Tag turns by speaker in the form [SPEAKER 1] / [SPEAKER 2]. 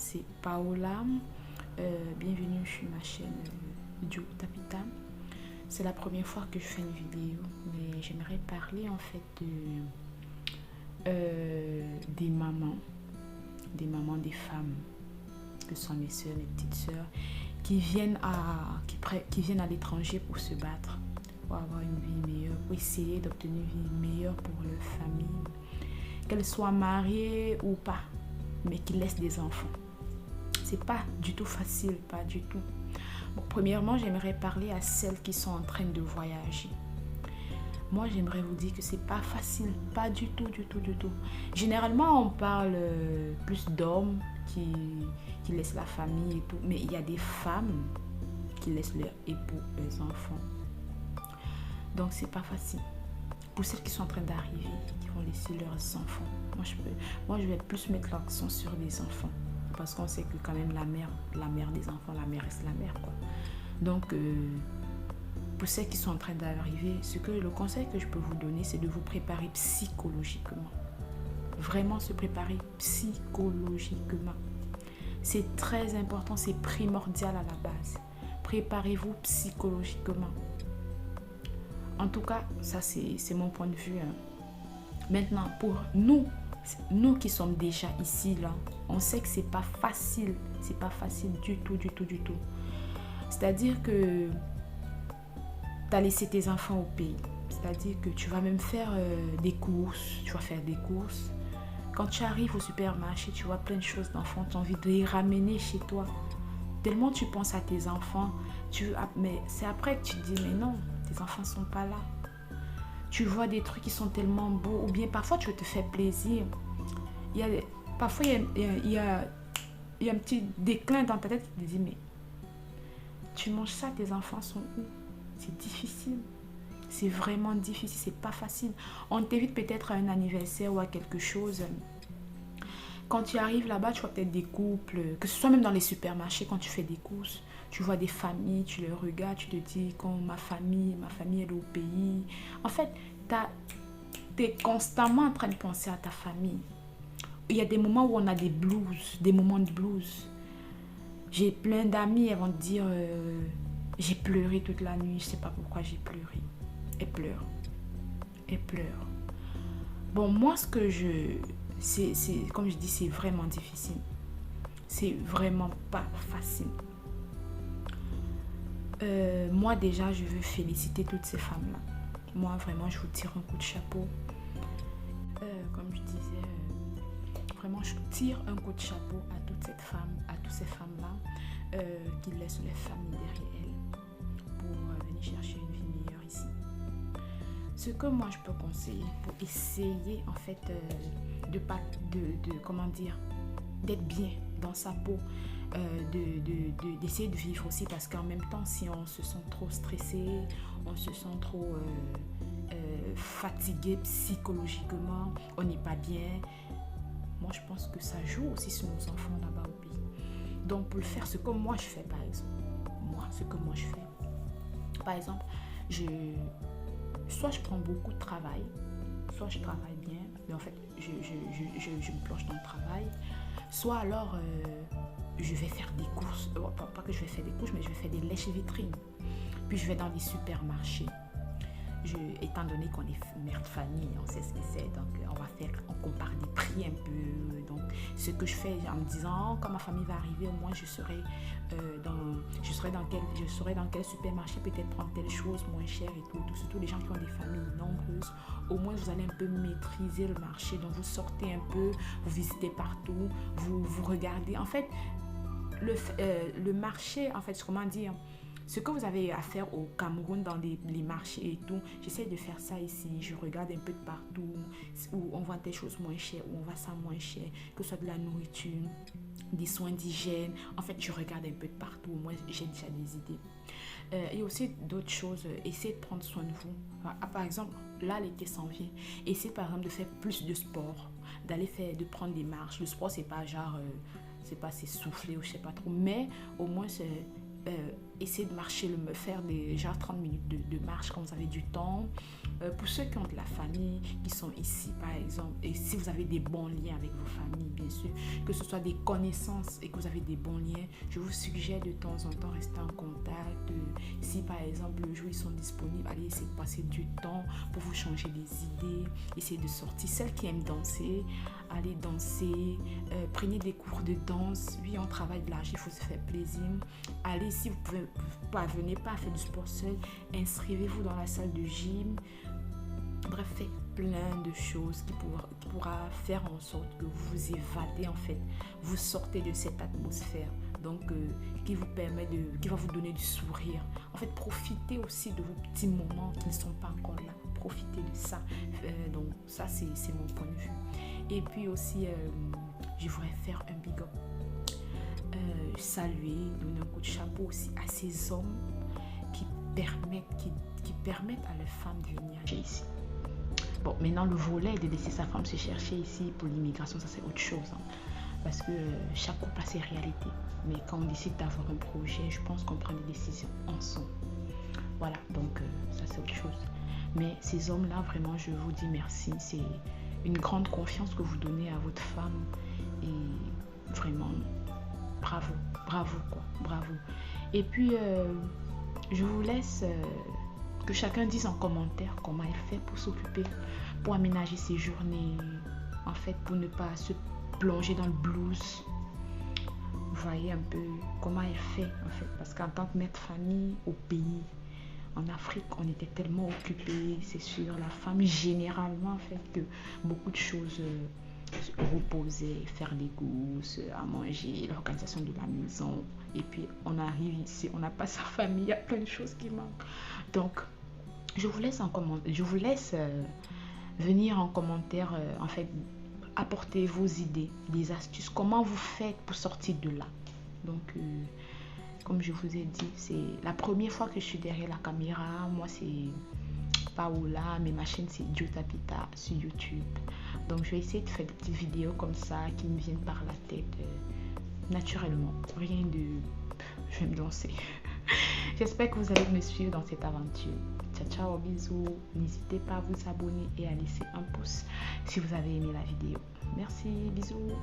[SPEAKER 1] c'est Paola. Bienvenue sur ma chaîne Duo Tapita. C'est la première fois que je fais une vidéo, mais j'aimerais parler en fait des mamans, des femmes, que sont mes soeurs, mes petites soeurs, qui viennent à l'étranger pour se battre, pour avoir une vie meilleure, pour essayer d'obtenir une vie meilleure pour leur famille, qu'elles soient mariées ou pas, mais qui laissent des enfants. C'est pas du tout facile, pas du tout. Bon, premièrement, j'aimerais parler à celles qui sont en train de voyager. Moi, j'aimerais vous dire que c'est pas facile, pas du tout. Généralement, on parle plus d'hommes qui laissent la famille et tout, mais il y a des femmes qui laissent leur époux, leurs enfants. Donc, c'est pas facile. Pour celles qui sont en train d'arriver, qui vont laisser leurs enfants, moi, je vais plus mettre l'accent sur les enfants. Parce qu'on sait que quand même la mère des enfants, la mère reste la mère, quoi. Donc, pour ceux qui sont en train d'arriver, le conseil que je peux vous donner, c'est de vous préparer psychologiquement. Vraiment se préparer psychologiquement. C'est très important, c'est primordial à la base. Préparez-vous psychologiquement. En tout cas, ça c'est mon point de vue. Maintenant, pour nous qui sommes déjà ici, là, on sait que c'est pas facile. C'est pas facile du tout. C'est-à-dire que tu as laissé tes enfants au pays. C'est-à-dire que tu vas même faire des courses. Tu vas faire des courses. Quand tu arrives au supermarché, tu vois plein de choses d'enfants. Tu as envie de les ramener chez toi. Tellement tu penses à tes enfants. Mais c'est après que tu te dis, mais non, tes enfants ne sont pas là. Tu vois des trucs qui sont tellement beaux. Ou bien parfois, tu te fais plaisir. Parfois, il y a un petit déclin dans ta tête qui te dit, mais tu manges ça, tes enfants sont où? C'est difficile. C'est vraiment difficile, c'est pas facile. On t'invite peut-être à un anniversaire ou à quelque chose. Quand tu arrives là-bas, tu vois peut-être des couples, que ce soit même dans les supermarchés, quand tu fais des courses, tu vois des familles, tu les regardes, tu te dis, quand ma famille elle est au pays. En fait, tu es constamment en train de penser à ta famille. Il y a des moments où on a des blues, des moments de blues. J'ai plein d'amis, elles vont te dire, j'ai pleuré toute la nuit, je sais pas pourquoi j'ai pleuré. Elle pleure. Bon, moi, comme je dis, c'est vraiment difficile. C'est vraiment pas facile. Moi, déjà, je veux féliciter toutes ces femmes-là. Moi, vraiment, je vous tire un coup de chapeau. Comme je disais, vraiment, je tire un coup de chapeau à toutes ces femmes-là qui laissent les familles derrière elles pour venir chercher une vie meilleure ici. Ce que moi je peux conseiller pour essayer en fait d'être bien dans sa peau, d'essayer de vivre aussi, parce qu'en même temps, si on se sent trop stressé, on se sent trop fatigué psychologiquement, on n'est pas bien. Moi, je pense que ça joue aussi sur nos enfants là-bas au pays. Donc, pour le faire, ce que moi je fais, par exemple, par exemple, soit je prends beaucoup de travail, soit je travaille bien, mais en fait, je me plonge dans le travail, soit alors, je vais faire des courses, pas que je vais faire des courses, mais je vais faire des lèche-vitrines. Puis je vais dans les supermarchés. Étant donné qu'on est mère de famille, on sait ce que c'est, donc on compare des prix un peu. Donc ce que je fais en me disant, quand ma famille va arriver, au moins je saurai dans quel supermarché peut-être prendre telle chose moins chère et tout. Surtout les gens qui ont des familles nombreuses, au moins vous allez un peu maîtriser le marché. Donc vous sortez un peu, vous visitez partout, vous regardez. En fait, le marché, en fait, comment dire, ce que vous avez à faire au Cameroun dans les marchés et tout, j'essaie de faire ça ici. Je regarde un peu de partout où on vend des choses moins chères, où on vend ça moins cher, que ce soit de la nourriture, des soins d'hygiène. En fait, je regarde un peu de partout. Moi, j'ai déjà des idées. Et aussi d'autres choses. Essayez de prendre soin de vous. Par exemple, là, l'été s'en vient. Essayez par exemple de faire plus de sport, de prendre des marches. Le sport, c'est pas genre, c'est pas s'essouffler ou je sais pas trop, mais au moins essayez de marcher, faire déjà 30 minutes de marche quand vous avez du temps. Pour ceux qui ont de la famille, qui sont ici par exemple, et si vous avez des bons liens avec vos familles, bien sûr, que ce soit des connaissances et que vous avez des bons liens, je vous suggère de temps en temps rester en contact. Si par exemple le jour ils sont disponibles, allez essayer de passer du temps pour vous changer des idées, essayez de sortir. Celles qui aiment danser, allez danser, prenez des cours de danse. Oui, on travaille de l'argent, il faut se faire plaisir. Allez, si vous ne parvenez pas à faire du sport seul, inscrivez-vous dans la salle de gym. Bref, faites plein de choses qui pourra faire en sorte que vous vous évadez en fait. Vous sortez de cette atmosphère. Donc, qui va vous donner du sourire. En fait, profitez aussi de vos petits moments qui ne sont pas encore là. Profitez de ça. Donc, ça, c'est mon point de vue. Et puis aussi, je voudrais faire un big up. Saluer, donner un coup de chapeau aussi à ces hommes qui permettent à leurs femmes de venir ici. Bon, maintenant, le volet de laisser sa femme se chercher ici pour l'immigration, ça c'est autre chose. Hein, parce que chaque couple a ses réalités. Mais quand on décide d'avoir un projet, je pense qu'on prend des décisions ensemble. Voilà, donc ça c'est autre chose. Mais ces hommes-là, vraiment, je vous dis merci. C'est une grande confiance que vous donnez à votre femme. Et vraiment, bravo, quoi, bravo. Et puis, je vous laisse que chacun dise en commentaire comment il fait pour s'occuper, pour aménager ses journées, en fait, pour ne pas se plonger dans le blues. Vous voyez un peu comment elle fait, en fait, parce qu'en tant que mère de famille au pays, en Afrique, on était tellement occupés, c'est sûr, la femme généralement, en fait, que beaucoup de choses reposer, faire des courses, à manger, l'organisation de la maison. Et puis, on arrive ici, on n'a pas sa famille, il y a plein de choses qui manquent. Donc, je vous laisse venir en commentaire, en fait, apporter vos idées, des astuces, comment vous faites pour sortir de là. Donc, comme je vous ai dit, c'est la première fois que je suis derrière la caméra. Moi, c'est Paola, mais ma chaîne c'est Diotapita sur YouTube. Donc je vais essayer de faire des petites vidéos comme ça qui me viennent par la tête naturellement. Rien de... Je vais me lancer. J'espère que vous allez me suivre dans cette aventure. Ciao, ciao, bisous. N'hésitez pas à vous abonner et à laisser un pouce si vous avez aimé la vidéo. Merci, bisous.